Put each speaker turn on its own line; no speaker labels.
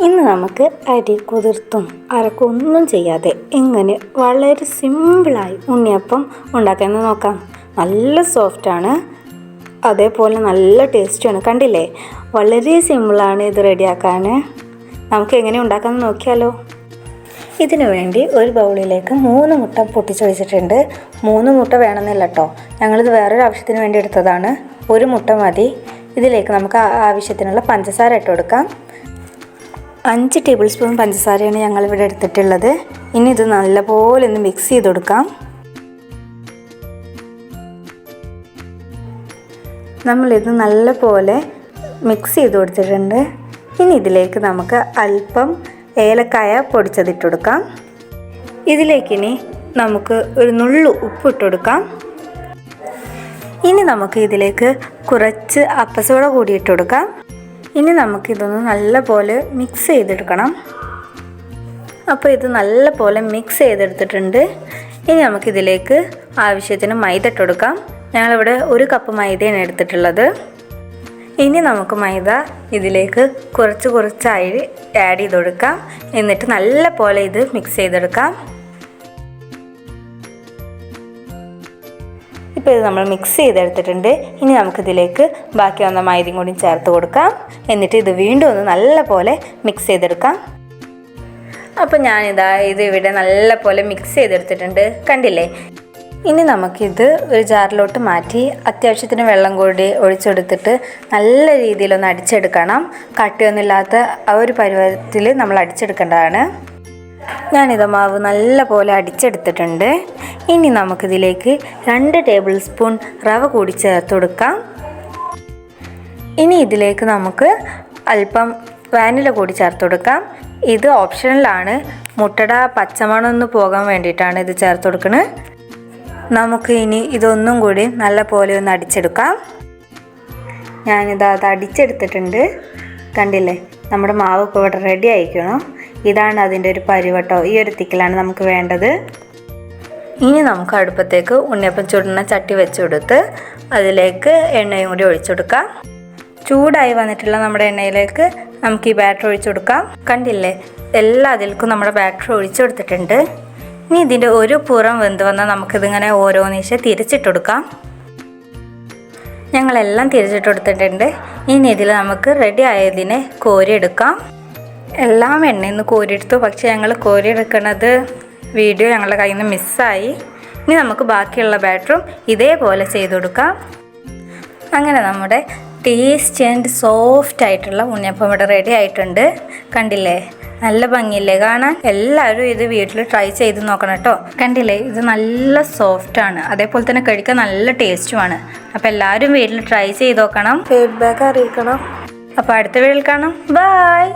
ഇന്ന് നമുക്ക് അരി കുതിർത്തും അരക്കൊന്നും ചെയ്യാതെ എങ്ങനെ വളരെ സിമ്പിളായി ഉണ്ണിയപ്പം ഉണ്ടാക്കാമെന്ന് നോക്കാം. നല്ല സോഫ്റ്റാണ്, അതേപോലെ നല്ല ടേസ്റ്റുമാണ്. കണ്ടില്ലേ, വളരെ സിമ്പിളാണ് ഇത് റെഡിയാക്കാൻ. നമുക്ക് എങ്ങനെ ഉണ്ടാക്കാമെന്ന് നോക്കിയാലോ. ഇതിനു വേണ്ടി ഒരു ബൗളിലേക്ക് 3 മുട്ട പൊട്ടിച്ച് വെച്ചിട്ടുണ്ട്. 3 മുട്ട വേണമെന്നില്ല കേട്ടോ, ഞങ്ങളിത് വേറൊരു ആവശ്യത്തിന് വേണ്ടി എടുത്തതാണ്. 1 മുട്ട മതി. ഇതിലേക്ക് നമുക്ക് ആവശ്യത്തിനുള്ള പഞ്ചസാര ഇട്ട് കൊടുക്കാം. 5 ടേബിൾ സ്പൂൺ പഞ്ചസാരയാണ് ഞങ്ങളിവിടെ എടുത്തിട്ടുള്ളത്. ഇനി ഇത് നല്ലപോലെ ഒന്ന് മിക്സ് ചെയ്ത് കൊടുക്കാം. നമ്മളിത് നല്ലപോലെ മിക്സ് ചെയ്ത് കൊടുത്തിട്ടുണ്ട്. ഇനി ഇതിലേക്ക് നമുക്ക് അല്പം ഏലക്കായ പൊടിച്ചതിട്ട് കൊടുക്കാം. ഇതിലേക്കിനി നമുക്ക് ഒരു നുള്ളു ഉപ്പിട്ട് കൊടുക്കാം. ഇനി നമുക്ക് ഇതിലേക്ക് കുറച്ച് അപ്പസോഡ കൂടി ഇട്ട് കൊടുക്കാം. ഇനി നമുക്കിതൊന്ന് നല്ലപോലെ മിക്സ് ചെയ്തെടുക്കണം. അപ്പോൾ ഇത് നല്ലപോലെ മിക്സ് ചെയ്തെടുത്തിട്ടുണ്ട്. ഇനി നമുക്കിതിലേക്ക് ആവശ്യത്തിന് മൈദ ഇട്ട് കൊടുക്കാം. ഞങ്ങളിവിടെ 1 കപ്പ് മൈദയാണ് എടുത്തിട്ടുള്ളത്. ഇനി നമുക്ക് മൈദ ഇതിലേക്ക് കുറച്ചായി ആഡ് ചെയ്ത് കൊടുക്കാം. എന്നിട്ട് നല്ലപോലെ ഇത് മിക്സ് ചെയ്തെടുക്കാം. ഇപ്പോൾ ഇത് നമ്മൾ മിക്സ് ചെയ്തെടുത്തിട്ടുണ്ട്. ഇനി നമുക്കിതിലേക്ക് ബാക്കി വന്ന മൈദയും കൂടി ചേർത്ത് കൊടുക്കാം. എന്നിട്ട് ഇത് വീണ്ടും ഒന്ന് നല്ലപോലെ മിക്സ് ചെയ്തെടുക്കാം. അപ്പോൾ ഇത് ഇവിടെ നല്ലപോലെ മിക്സ് ചെയ്തെടുത്തിട്ടുണ്ട്, കണ്ടില്ലേ. ഇനി നമുക്കിത് ഒരു ജാറിലോട്ട് മാറ്റി അത്യാവശ്യത്തിന് വെള്ളം കൂടി ഒഴിച്ചെടുത്തിട്ട് നല്ല രീതിയിലൊന്ന് അടിച്ചെടുക്കണം. കട്ടിയൊന്നുമില്ലാത്ത ആ ഒരു പരുവത്തിൽ നമ്മൾ അടിച്ചെടുക്കേണ്ടതാണ്. ഞാനിത് മാവ് നല്ലപോലെ അടിച്ചെടുത്തിട്ടുണ്ട്. ഇനി നമുക്കിതിലേക്ക് 2 ടേബിൾ സ്പൂൺ റവ കൂടി ചേർത്ത് കൊടുക്കാം. ഇനി ഇതിലേക്ക് നമുക്ക് അല്പം വാനില കൂടി ചേർത്ത് കൊടുക്കാം. ഇത് ഓപ്ഷണലാണ്, മുട്ടയുടെ പച്ചമണം ഒന്ന് പോകാൻ വേണ്ടിയിട്ടാണ് ഇത് ചേർത്ത് കൊടുക്കുന്നത്. നമുക്ക് ഇനി ഇതൊന്നും കൂടി നല്ലപോലെ ഒന്ന് അടിച്ചെടുക്കാം. അത് അടിച്ചെടുത്തിട്ടുണ്ട്, കണ്ടില്ലേ. നമ്മുടെ മാവ് ഇപ്പോൾ ഇവിടെ റെഡി ആയിക്കണം. ഇതാണ് അതിൻ്റെ ഒരു പരുവട്ടോ. ഈ ഒരു തിക്കിലാണ് നമുക്ക് വേണ്ടത്. ഇനി നമുക്ക് അടുപ്പത്തേക്ക് ഉണ്ണിയപ്പം ചുടുന്ന ചട്ടി വെച്ച് കൊടുത്ത് അതിലേക്ക് എണ്ണയും കൂടി ഒഴിച്ചു കൊടുക്കാം. ചൂടായി വന്നിട്ടുള്ള നമ്മുടെ എണ്ണയിലേക്ക് നമുക്ക് ഈ ബാറ്റർ ഒഴിച്ചു കൊടുക്കാം. കണ്ടില്ലേ, എല്ലാ അതിലേക്കും നമ്മുടെ ബാറ്റർ ഒഴിച്ചു കൊടുത്തിട്ടുണ്ട്. ഇനി ഇതിൻ്റെ ഒരു പുറം വെന്ത് വന്നാൽ നമുക്കിതിങ്ങനെ ഓരോന്നീശെ തിരിച്ചിട്ട് കൊടുക്കാം. ഞങ്ങളെല്ലാം തിരിച്ചിട്ട് കൊടുത്തിട്ടുണ്ട്. ഇനി ഇതിൽ നമുക്ക് റെഡി ആയതിനെ കോരിയെടുക്കാം. എല്ലാം എണ്ണയിൽ നിന്ന് കോരിയെടുത്തു, പക്ഷേ ഞങ്ങൾ കോരിയെടുക്കുന്നത് വീഡിയോ ഞങ്ങളുടെ കയ്യിൽ നിന്ന് മിസ്സായി. ഇനി നമുക്ക് ബാക്കിയുള്ള ബാറ്ററും ഇതേപോലെ ചെയ്ത് കൊടുക്കാം. അങ്ങനെ നമ്മുടെ ടേസ്റ്റി ആൻഡ് സോഫ്റ്റ് ആയിട്ടുള്ള ഉണ്ണിയപ്പം ഇവിടെ റെഡി ആയിട്ടുണ്ട്. കണ്ടില്ലേ, നല്ല ഭംഗിയില്ലേ കാണാൻ. എല്ലാവരും ഇത് വീട്ടിൽ ട്രൈ ചെയ്ത് നോക്കണം കേട്ടോ. കണ്ടില്ലേ, ഇത് നല്ല സോഫ്റ്റാണ്, അതേപോലെ തന്നെ കഴിക്കാൻ നല്ല ടേസ്റ്റുമാണ്. അപ്പോൾ എല്ലാവരും വീട്ടിൽ ട്രൈ ചെയ്ത് നോക്കണം, ഫീഡ്ബാക്ക് അറിയിക്കണം. അപ്പോൾ അടുത്ത വീഡിയോയിൽ കാണാം. ബൈ.